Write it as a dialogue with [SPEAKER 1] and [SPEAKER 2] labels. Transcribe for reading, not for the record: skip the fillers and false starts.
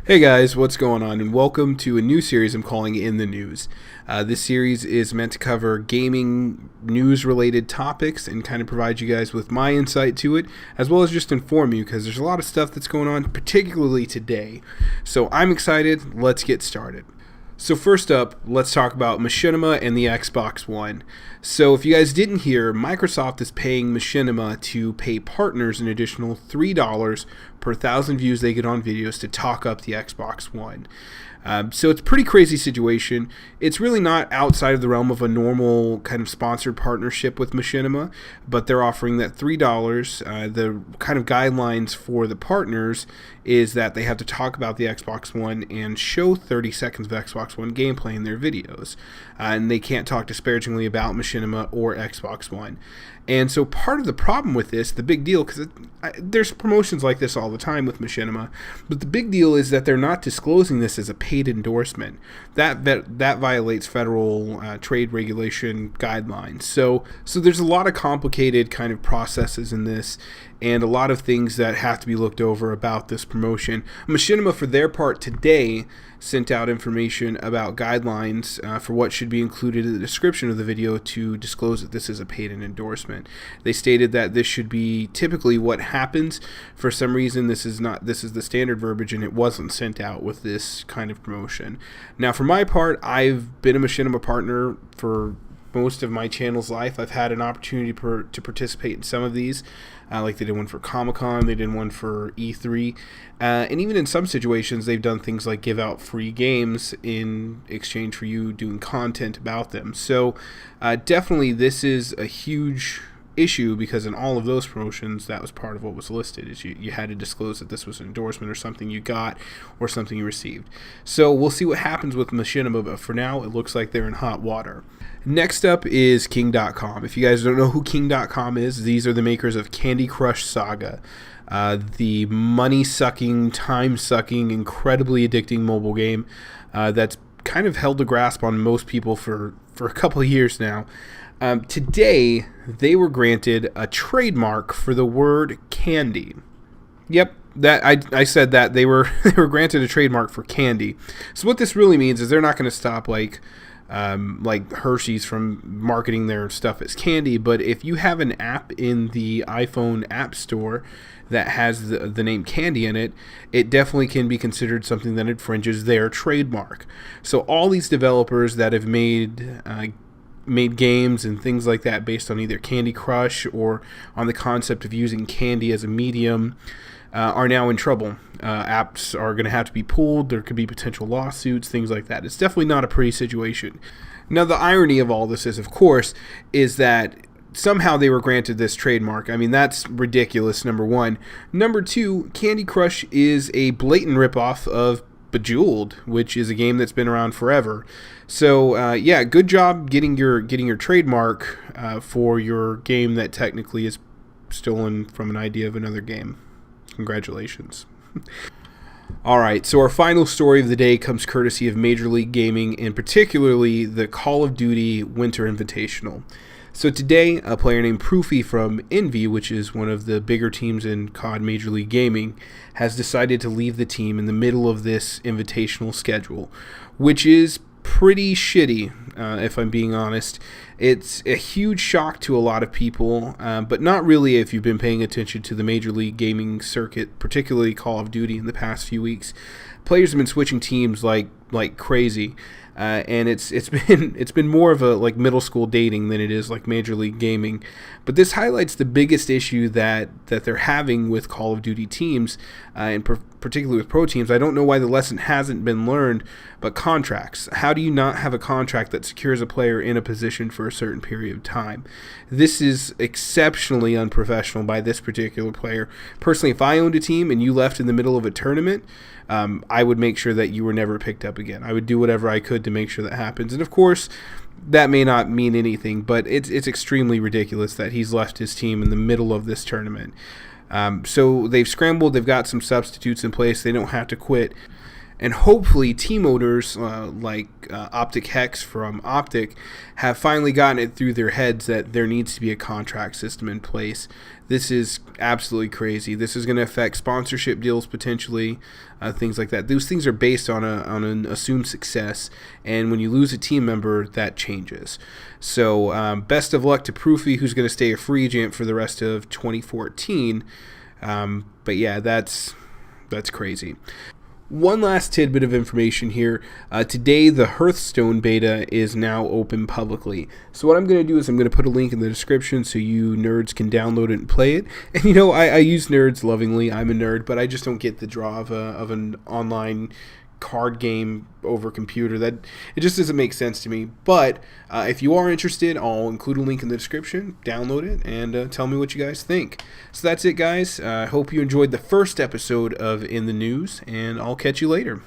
[SPEAKER 1] Hey guys, what's going on? And welcome to a new series I'm calling In the News. This series is meant to cover gaming news related topics and kind of provide you guys with my insight to it, as well as just inform you because there's a lot of stuff that's going on, particularly today. So I'm excited. Let's get started. So first up, let's talk about Machinima and the Xbox One. So if you guys didn't hear, Microsoft is paying Machinima to pay partners an additional $3 per 1,000 views they get on videos to talk up the Xbox One. So it's a pretty crazy situation. It's really not outside of the realm of a normal kind of sponsored partnership with Machinima, but they're offering that $3. The kind of guidelines for the partners is that they have to talk about the Xbox One and show 30 seconds of Xbox One gameplay in their videos. And they can't talk disparagingly about Machinima or Xbox One. And so part of the problem with this, the big deal, because there's promotions like this all the time with Machinima, but the big deal is that they're not disclosing this as a paid endorsement. That violates federal trade regulation guidelines. So there's a lot of complicated kind of processes in this, and a lot of things that have to be looked over about this promotion. Machinima, for their part today, sent out information about guidelines for what should be included in the description of the video to disclose that this is a paid endorsement. They stated that this should be typically what happens. For some reason, this is the standard verbiage, and it wasn't sent out with this kind of promotion. Now, for my part, I've been a Machinima partner for most of my channel's life. I've had an opportunity to participate in some of these, like they did one for Comic-Con, they did one for E3, and even in some situations they've done things like give out free games in exchange for you doing content about them. So definitely this is a huge issue, because in all of those promotions that was part of what was listed, is you had to disclose that this was an endorsement or something you got or something you received. So we'll see what happens with Machinima, but for now it looks like they're in hot water. Next up is King.com. If you guys don't know who King.com is, these are the makers of Candy Crush Saga, the money-sucking, time-sucking, incredibly addicting mobile game that's kind of held a grasp on most people for a couple of years now. Today, they were granted a trademark for the word candy. Yep, that I said that they were granted a trademark for candy. So what this really means is they're not going to stop like Hershey's from marketing their stuff as candy, but if you have an app in the iPhone App Store that has the name candy in it, it definitely can be considered something that infringes their trademark. So all these developers that have made games and things like that based on either Candy Crush or on the concept of using candy as a medium are now in trouble. Apps are going to have to be pulled. There could be potential lawsuits, things like that. It's definitely not a pretty situation. Now, the irony of all this is, of course, is that somehow they were granted this trademark. I mean, that's ridiculous, number one. Number two, Candy Crush is a blatant ripoff of Bejeweled, which is a game that's been around forever. So yeah, good job getting your trademark for your game that technically is stolen from an idea of another game. Congratulations. Alright, so our final story of the day comes courtesy of Major League Gaming, and particularly the Call of Duty Winter Invitational. So today, a player named Proofy from Envy, which is one of the bigger teams in COD Major League Gaming, has decided to leave the team in the middle of this invitational schedule, which is pretty shitty, if I'm being honest. It's a huge shock to a lot of people, but not really if you've been paying attention to the Major League Gaming circuit, particularly Call of Duty in the past few weeks. Players have been switching teams like crazy. And it's been more of a like middle school dating than it is like Major League Gaming. But this highlights the biggest issue that they're having with Call of Duty teams, and particularly with pro teams. I don't know why the lesson hasn't been learned, but contracts. How do you not have a contract that secures a player in a position for a certain period of time? This is exceptionally unprofessional by this particular player. Personally, if I owned a team and you left in the middle of a tournament, I would make sure that you were never picked up again. I would do whatever I could to make sure that happens. And of course, that may not mean anything, but it's extremely ridiculous that he's left his team in the middle of this tournament. So they've scrambled. They've got some substitutes in place. They don't have to quit. And hopefully team owners like Optic Hex from Optic have finally gotten it through their heads that there needs to be a contract system in place. This is absolutely crazy. This is going to affect sponsorship deals potentially, things like that. Those things are based on an assumed success, and when you lose a team member, that changes. So best of luck to Proofy, who's going to stay a free agent for the rest of 2014. But yeah, that's crazy. One last tidbit of information here. Today, the Hearthstone beta is now open publicly. So what I'm going to do is I'm going to put a link in the description so you nerds can download it and play it. And you know, I use nerds lovingly. I'm a nerd, but I just don't get the draw of an online card game over computer. That it just doesn't make sense to me. But if you are interested, I'll include a link in the description. Download it and tell me what you guys think. So that's it, guys. I hope you enjoyed the first episode of In the News, and I'll catch you later.